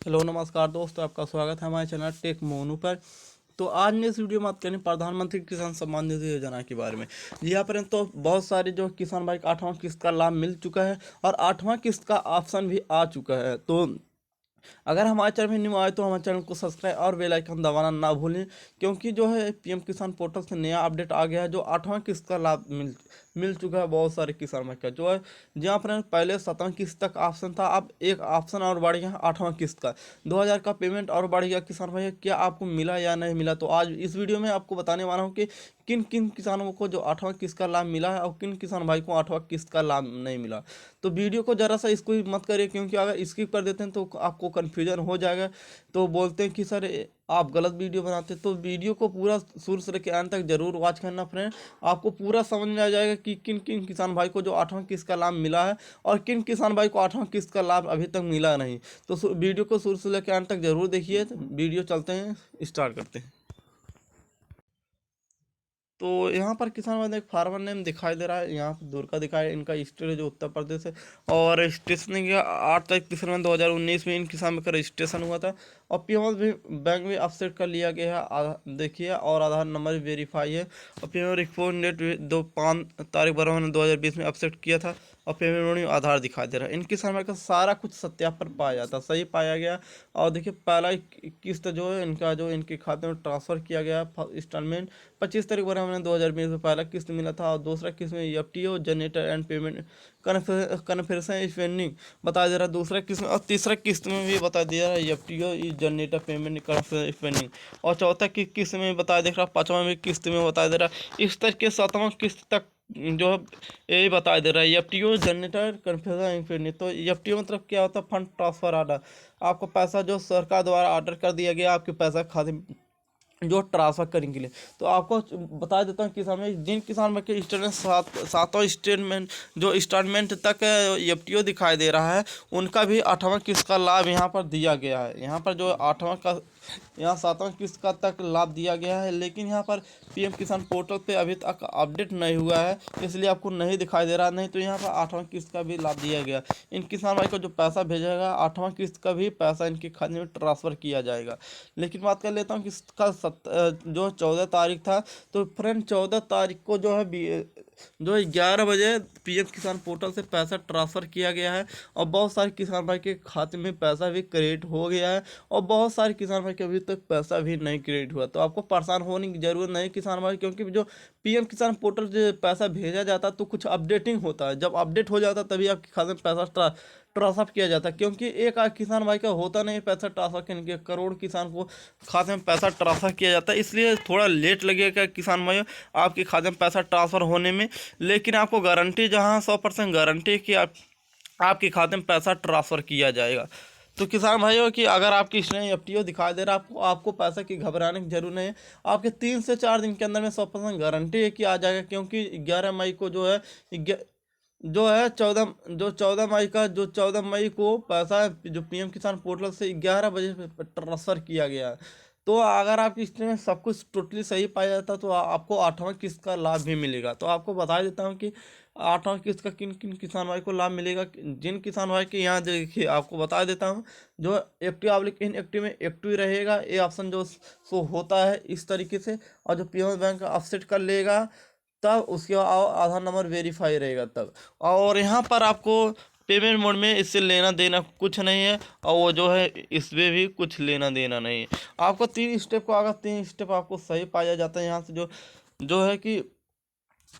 Hello नमस्कार दोस्तों, आपका स्वागत है हमारे चैनल टेक मोनू पर। तो आज मैं इस वीडियो में बात करें प्रधानमंत्री किसान सम्मान निधि योजना के बारे में। यहाँ पर तो बहुत सारे जो किसान भाई का 8वां किस्त का लाभ मिल चुका है और 8वां किस्त का ऑप्शन भी आ चुका है। तो अगर हमारे चैनल में न्यू आए तो हमारे चैनल को सब्सक्राइब और बेल आइकन दबाना ना भूलें, क्योंकि जो है पीएम किसान पोर्टल से नया अपडेट आ गया है जो 8वां किस्त का लाभ मिल चुका है बहुत सारे किसान भाई का। जो है जहाँ पर पहले 7वां किस्त तक ऑप्शन था, अब एक ऑप्शन और बढ़ गया 8वां किस्त का 2000 का पेमेंट और बढ़ गया। किसान भाई क्या आपको मिला या नहीं मिला, तो आज इस वीडियो में आपको बताने वाला हूँ कि किन किन किसानों को जो 8वां किस्त का लाभ मिला है और किन किसान भाई को 8वां किस्त का लाभ नहीं मिला। तो वीडियो को ज़रा सा इसको मत करिए, क्योंकि अगर स्किप कर देते हैं तो आपको कन्फ्यूजन हो जाएगा। तो बोलते हैं कि सर आप गलत वीडियो बनाते हैं, तो वीडियो को पूरा शुरू से लेकर अंत तक जरूर वॉच करना फ्रेंड। आपको पूरा समझ में आ जाएगा कि किन किन किसान भाई को जो 8वां किस्त का लाभ मिला है और किन किसान भाई को 8वां किस्त का लाभ अभी तक मिला नहीं। तो वीडियो को शुरू से लेकर अंत तक जरूर देखिए। तो वीडियो चलते हैं, स्टार्ट करते हैं। तो यहाँ पर किसान भाई एक फार्मर नेम दिखाई दे रहा है, यहाँ पर दूर का दिखाई, इनका स्टेट है जो उत्तर प्रदेश है। और रजिस्ट्रेशन किया 8 तारीख 3 मई 2019 में इन किसान का रजिस्ट्रेशन हुआ था। और पीएमएस भी बैंक में अपसेट कर लिया गया है, देखिए, और आधार नंबर भी वेरीफाई है। और पेमेंट रिफंड डेट भी 5 तारीख 12 महीने 2020 में अपसेट किया था। और पेमेंट में आधार दिखाई दे रहा है। इन किसान भाई का सारा कुछ सत्यापन पाया जाता, सही पाया गया। और देखिए पहला किस्त जो है इनका जो इनके खाते में ट्रांसफ़र किया गया इंस्टॉलमेंट 25 तारीख 12 महीने 2020 में पहला किस्त मिला था। और दूसरा किस्त में FTO generator and payment confirmation spending बता दे रहा है दूसरा किस्त में। और तीसरा किस्त में भी बता दिया है FTO generator payment confirmation spending. और चौथा की किस्त में बता दे रहा, पाँचवा में किस्त में बता दे रहा। इस तरह के 7वां किस्त तक जो है यही बता दे रहा है एफटीओ जनरेटर कन्फ्यूजन स्पेंडिंग। तो एफटीओ मतलब क्या होता है? Fund transfer order. आपको पैसा जो सरकार द्वारा ऑर्डर कर दिया गया आपके पैसा खाते में जो ट्रांसफर करने के लिए। तो आपको बता देता हूँ किसान में जिन किसान में के स्टेटमेंट सातों स्टेटमेंट जो स्टेटमेंट तक एफटीओ दिखाई दे रहा है उनका भी 8वां किस्त का लाभ यहाँ पर दिया गया है। यहाँ पर जो 8वां का यहाँ 7वां किस्त का तक लाभ दिया गया है, लेकिन यहाँ पर पीएम किसान पोर्टल पे अभी तक अपडेट नहीं हुआ है, इसलिए आपको नहीं दिखाई दे रहा। नहीं तो यहाँ पर 8वां किस्त का भी लाभ दिया गया। इन किसान भाई को जो पैसा भेजेगा 8वां किस्त का भी पैसा इनके खाते में ट्रांसफ़र किया जाएगा। लेकिन बात कर लेता हूँ कि इसका जो 14 तारीख था, तो फ्रेंड 14 तारीख को जो है जो 11 बजे पीएम किसान पोर्टल से पैसा ट्रांसफ़र किया गया है। और बहुत सारे किसान भाई के खाते में पैसा भी क्रेडिट हो गया है और बहुत सारे किसान भाई के अभी तक पैसा भी नहीं क्रेडिट हुआ। तो आपको परेशान होने की ज़रूरत नहीं किसान भाई, क्योंकि जो पीएम किसान पोर्टल से पैसा भेजा जाता है तो कुछ अपडेटिंग होता है, जब अपडेट हो जाता है तभी आपके खाते में पैसा ट्रांसफर किया जाता है। क्योंकि एक आध किसान भाई का होता नहीं पैसा ट्रांसफर करने के, करोड़ किसान को खाते में पैसा ट्रांसफर किया जाता है, इसलिए थोड़ा लेट लगेगा किसान भाइयों आपके खाते में पैसा ट्रांसफ़र होने में। लेकिन आपको गारंटी, जहाँ 100% गारंटी कि आपके खाते में पैसा ट्रांसफ़र किया जाएगा। तो किसान भाइयों की अगर आपकी इसमें एफटीओ दिखाई दे रहा है आपको पैसा की घबराने की जरूरत नहीं है। आपके 3 से 4 दिन के अंदर में 100% गारंटी है कि आ जाएगा, क्योंकि 11 मई को जो है जो है 14 मई को पैसा जो पीएम किसान पोर्टल से 11 बजे ट्रांसफ़र किया गया है। तो अगर आपकी इसमें सब कुछ टोटली सही पाया जाता तो आपको 8वां किस्त का लाभ भी मिलेगा। तो आपको बता देता हूँ कि 8वां किस्त का किन किन किसान भाई को लाभ मिलेगा। जिन किसान भाई के यहाँ देखिए आपको बता देता हूँ, जो एक्टिव ऑब्लिक इनएक्टिव में एक्टिव रहेगा ये ऑप्शन जो सो होता है इस तरीके से। और जो पीएम बैंक ऑफसेट कर लेगा तब उसके बाद आधार नंबर वेरीफाई रहेगा तब। और यहाँ पर आपको पेमेंट मोड में इससे लेना देना कुछ नहीं है, और वो जो है इसमें भी कुछ लेना देना नहीं है। आपको 3 स्टेप को अगर 3 स्टेप आपको सही पाया जाता है यहाँ से जो जो है कि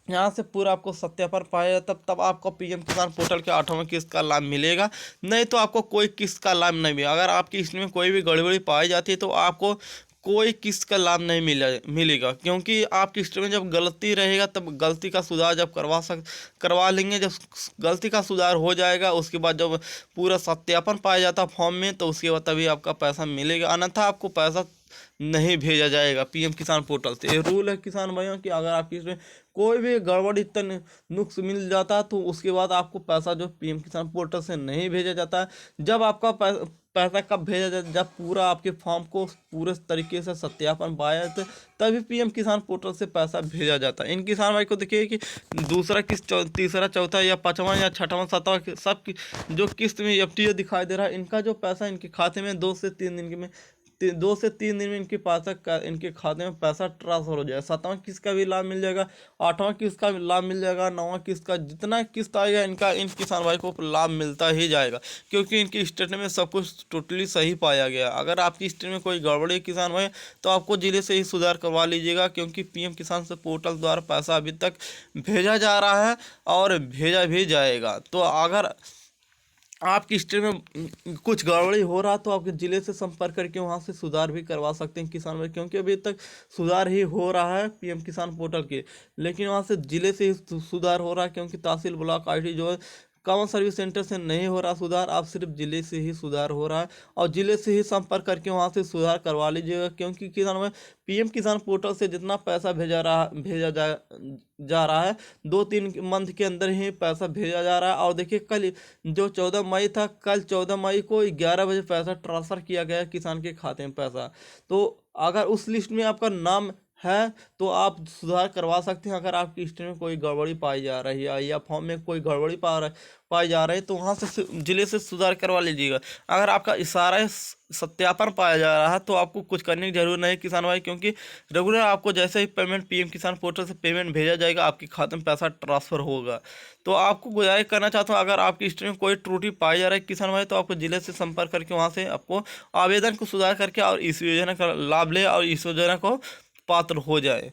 यहाँ से पूरा आपको सत्यापन पाया तब आपको पीएम किसान पोर्टल के 8वां किस्त का लाभ मिलेगा। नहीं तो आपको कोई किस्त का लाभ नहीं मिलेगा। अगर आपकी इसमें कोई भी गड़बड़ी पाई जाती है तो आपको कोई किस्त का लाभ नहीं मिलेगा, क्योंकि आपकी हिस्ट्री में जब गलती रहेगा तब गलती का सुधार जब करवा लेंगे। जब गलती का सुधार हो जाएगा उसके बाद जब पूरा सत्यापन पाया जाता फॉर्म में तो उसके बाद तभी आपका पैसा मिलेगा, अन्यथा आपको पैसा नहीं भेजा जाएगा पीएम किसान पोर्टल से। ये रूल है किसान भाइयों कि अगर आपकी इसमें कोई भी गड़बड़ी तन नुक्स मिल जाता तो उसके बाद आपको पैसा जो पीएम किसान पोर्टल से नहीं भेजा जाता है। जब आपका पैसा कब भेजा जाए, जब पूरा आपके फॉर्म को पूरे तरीके से सत्यापन पाया जाए तभी पीएम किसान पोर्टल से पैसा भेजा जाता है। इन किसान भाई को देखिए कि दूसरा किस्त, तीसरा, चौथा या पाँचवा या छठवां सातवां सब जो किस्त में एफडीओ दिखाई दे रहा है, इनका जो पैसा इनके खाते में 2 से 3 दिन में 2 से 3 दिन में इनके खाते में पैसा ट्रांसफर हो जाएगा। सातवां किस्त का भी लाभ मिल जाएगा, आठवां किस्त का भी लाभ मिल जाएगा, नौवां किस्त का, जितना किस्त आएगा इनका इन किसान भाई को लाभ मिलता ही जाएगा, क्योंकि इनकी स्टेटमेंट में सब कुछ टोटली सही पाया गया। अगर आपकी स्टेटमेंट में कोई गड़बड़ी है किसान भाई, तो आपको जिले से ही सुधार करवा लीजिएगा, क्योंकि पीएम किसान से पोर्टल द्वारा पैसा अभी तक भेजा जा रहा है और भेजा भी जाएगा। तो अगर आपकी स्टेट में कुछ गड़बड़ी हो रहा तो आपके ज़िले से संपर्क करके वहाँ से सुधार भी करवा सकते हैं किसान भाई, क्योंकि अभी तक सुधार ही हो रहा है पीएम किसान पोर्टल के, लेकिन वहाँ से ज़िले से ही सुधार हो रहा है, क्योंकि तहसील ब्लॉक आईटी जो है कॉमन सर्विस सेंटर से नहीं हो रहा सुधार, आप सिर्फ ज़िले से ही सुधार हो रहा है, और ज़िले से ही संपर्क करके वहाँ से सुधार करवा लीजिएगा, क्योंकि किसान में पीएम किसान पोर्टल से जितना पैसा भेजा रहा है 2-3 मंथ के अंदर ही पैसा भेजा जा रहा है। और देखिए कल जो 14 मई था, कल 14 मई को 11 बजे पैसा ट्रांसफ़र किया गया किसान के खाते में पैसा। तो अगर उस लिस्ट में आपका नाम है तो आप सुधार करवा सकते हैं। अगर आपकी स्टेट में कोई गड़बड़ी पाई जा रही है या फॉर्म में कोई गड़बड़ी पाई जा रही है, तो वहाँ से ज़िले से सुधार करवा लीजिएगा। अगर आपका इशारा सत्यापन पाया जा रहा है तो आपको कुछ करने की जरूरत नहीं किसान भाई, क्योंकि रेगुलर आपको जैसे ही पेमेंट पीएम किसान पोर्टल से पेमेंट भेजा जाएगा, आपके खाते में पैसा ट्रांसफ़र होगा। तो आपको गुजारिश करना चाहता हूँ, अगर आपकी स्टेट में कोई त्रुटि पाई जा रही है किसान भाई, तो आपको ज़िले से संपर्क करके वहाँ से आपको आवेदन को सुधार करके और इस योजना का लाभ ले और इस योजना को पात्र हो जाए।